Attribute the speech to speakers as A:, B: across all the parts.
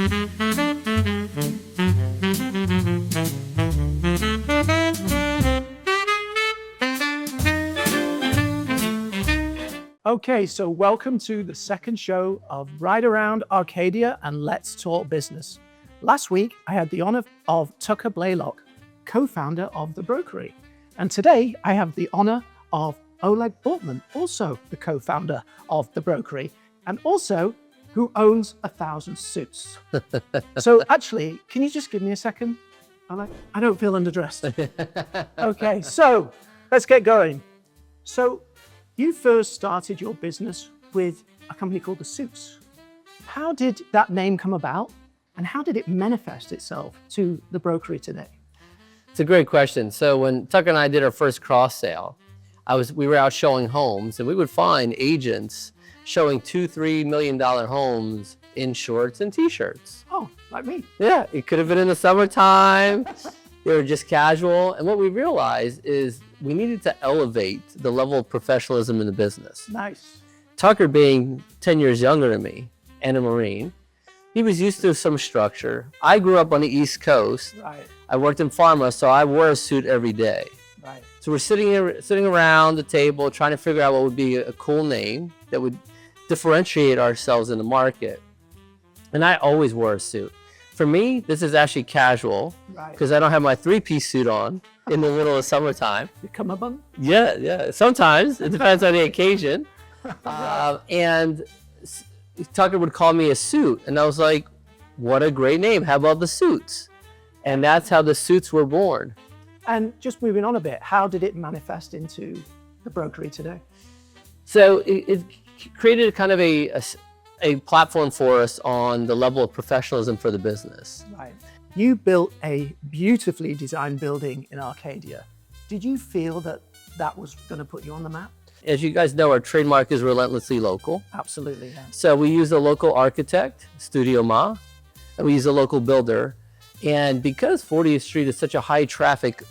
A: Okay, so welcome to the second show of Ride Around Arcadia and Let's Talk Business. Last week, I had the honor of Tucker Blaylock, co-founder of the Brokery. And today, I have the honor of Oleg Bortman, also the co-founder of the Brokery, and also who owns 1,000 suits. So actually, can you just give me a second, Oleg? I don't feel underdressed. Okay, so let's get going. So you first started your business with a company called The Suits. How did that name come about, and how did it manifest itself to the Brokery today?
B: It's a great question. So when Tucker and I did our first cross sale, we were out showing homes, and we would find agents showing $2-3 million homes in shorts and t-shirts.
A: Oh, like me.
B: Yeah, it could have been in the summertime. They were just casual. And what we realized is we needed to elevate the level of professionalism in the business.
A: Nice.
B: Tucker being 10 years younger than me and a Marine, he was used to some structure. I grew up on the East Coast.
A: Right.
B: I worked in pharma, so I wore a suit every day.
A: Right.
B: So we're sitting around the table trying to figure out what would be a cool name that would differentiate ourselves in the market. And I always wore a suit. For me, this is actually casual because I don't have my three-piece suit on in the middle of summertime.
A: You come up on?
B: Yeah. Sometimes. It depends on the occasion. And Tucker would call me a suit. And I was like, what a great name. How about the Suits? And that's how the Suits were born.
A: And just moving on a bit, how did it manifest into the Brokery today?
B: So it created kind of a platform for us on the level of professionalism for the business.
A: Right. You built a beautifully designed building in Arcadia. Did you feel that that was going to put you on the map?
B: As you guys know, our trademark is relentlessly local.
A: Absolutely, yeah.
B: So we use a local architect, Studio Ma, and we use a local builder. And because 40th Street is such a high traffic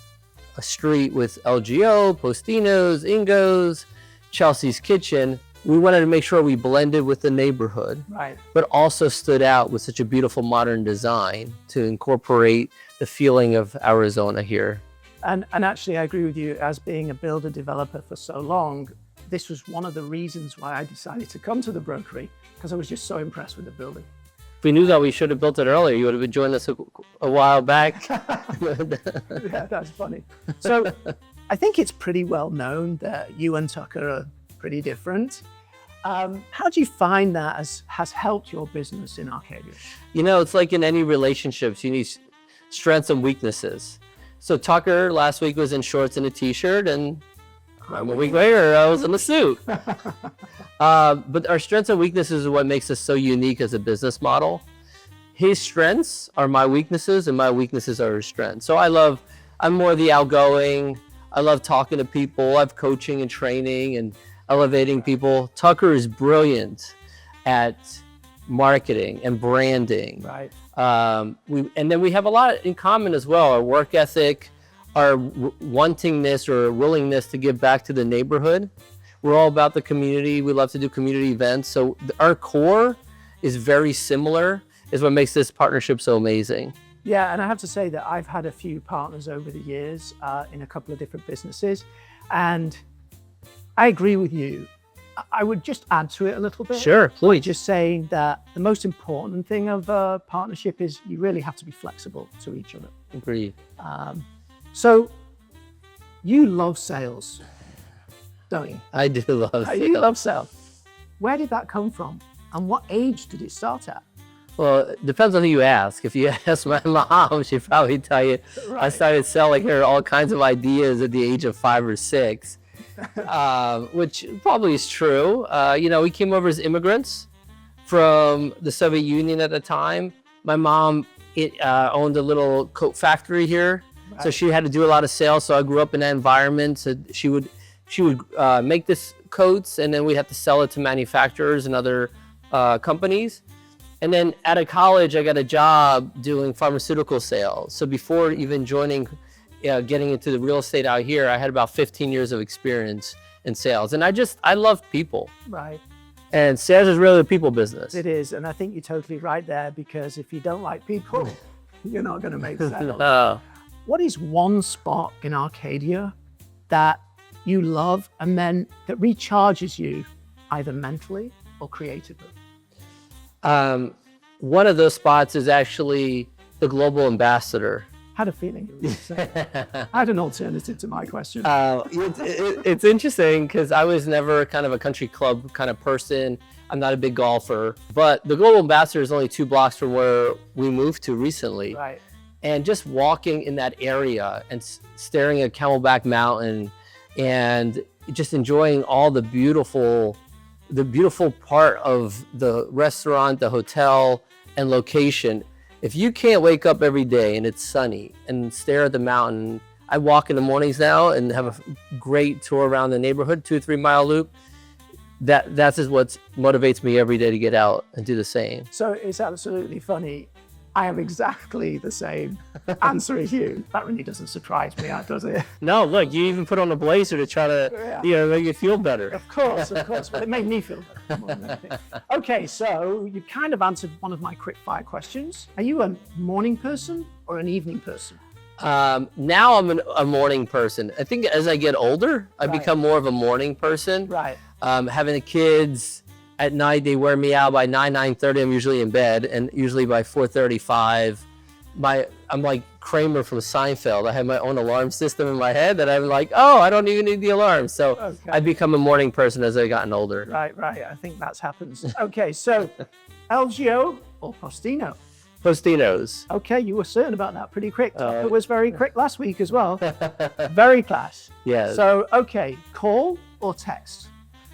B: street with LGO, Postino's, Ingo's, Chelsea's Kitchen, we wanted to make sure we blended with the neighborhood,
A: right, but
B: also stood out with such a beautiful modern design to incorporate the feeling of Arizona here.
A: And actually, I agree with you. As being a builder developer for so long, this was one of the reasons why I decided to come to the Brokery, because I was just so impressed with the building.
B: If we knew that we should have built it earlier, you would have been joining us a while back.
A: Yeah, that's funny. So I think it's pretty well known that you and Tucker are pretty different. How do you find that has helped your business in Arcadia?
B: You know, it's like in any relationships, you need strengths and weaknesses. So Tucker last week was in shorts and a t-shirt, and a week later I was in a suit. But our strengths and weaknesses is what makes us so unique as a business model. His strengths are my weaknesses, and my weaknesses are his strengths. So I'm more the outgoing. I love talking to people. I love coaching and training and elevating people. Tucker is brilliant at marketing and branding.
A: Right.
B: And then we have a lot in common as well. Our work ethic, our wantingness or willingness to give back to the neighborhood. We're all about the community. We love to do community events. So our core is very similar, is what makes this partnership so amazing.
A: Yeah, and I have to say that I've had a few partners over the years in a couple of different businesses, and I agree with you. I would just add to it a little bit.
B: Sure, please.
A: Just saying that the most important thing of a partnership is you really have to be flexible to each other.
B: Agreed.
A: So you love sales, don't you?
B: I do love sales.
A: You love sales. Where did that come from? And what age did it start at?
B: Well, it depends on who you ask. If you ask my mom, she'd probably tell you I started selling her all kinds of ideas at the age of 5 or 6. Which probably is true. We came over as immigrants from the Soviet Union at the time. My mom owned a little coat factory here, so she had to do a lot of sales. So I grew up in that environment. So she would make this coats, and then we had to sell it to manufacturers and other companies. And then out of college, I got a job doing pharmaceutical sales. So before even getting into the real estate out here, I had about 15 years of experience in sales. And I love people.
A: Right.
B: And sales is really a people business.
A: It is, and I think you're totally right there, because if you don't like people, you're not going to make sales.
B: No.
A: What is one spot in Arcadia that you love and then that recharges you either mentally or creatively?
B: One of those spots is actually the Global Ambassador.
A: Had a feeling you were going to say that. I had an alternative to my question.
B: It's interesting because I was never kind of a country club kind of person. I'm not a big golfer, but the Global Ambassador is only 2 blocks from where we moved to recently.
A: Right.
B: And just walking in that area and staring at Camelback Mountain and just enjoying all the beautiful part of the restaurant, the hotel, and location. If you can't wake up every day and it's sunny and stare at the mountain, I walk in the mornings now and have a great tour around the neighborhood, 2-3 mile loop. That's just what motivates me every day to get out and do the same.
A: So it's absolutely funny. I have exactly the same answer as you. That really doesn't surprise me, does it?
B: No, look, you even put on a blazer to try to, make you feel better.
A: Of course. But it made me feel better more than anything. Okay, so you kind of answered one of my quick fire questions. Are you a morning person or an evening person?
B: Now I'm a morning person. I think as I get older, I become more of a morning person.
A: Right.
B: Having the kids at night, they wear me out. By 9:30, I'm usually in bed, and usually by 4:35, I'm like Kramer from Seinfeld. I have my own alarm system in my head that I'm like, oh, I don't even need the alarm. So I become a morning person as I've gotten older.
A: Right. I think that happens. Okay, so LGO or Postino?
B: Postinos.
A: Okay, you were certain about that pretty quick. It was very quick last week as well. Very class.
B: Yeah.
A: So, okay, call or text?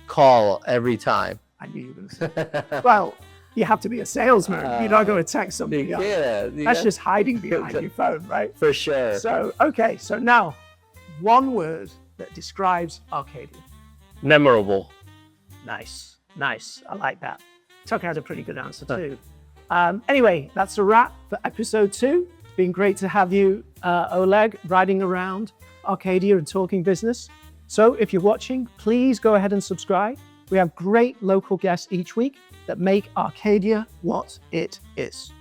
B: Call every time.
A: I knew you were going to say that. Well, you have to be a salesman. You're not going to text somebody else. That's just hiding behind your phone, right?
B: For sure.
A: So, okay, so now, one word that describes Arcadia.
B: Memorable.
A: Nice. I like that. Tucker has a pretty good answer too. Anyway, that's a wrap for episode 2. It's been great to have you, Oleg, riding around Arcadia and talking business. So if you're watching, please go ahead and subscribe. We have great local guests each week that make Arcadia what it is.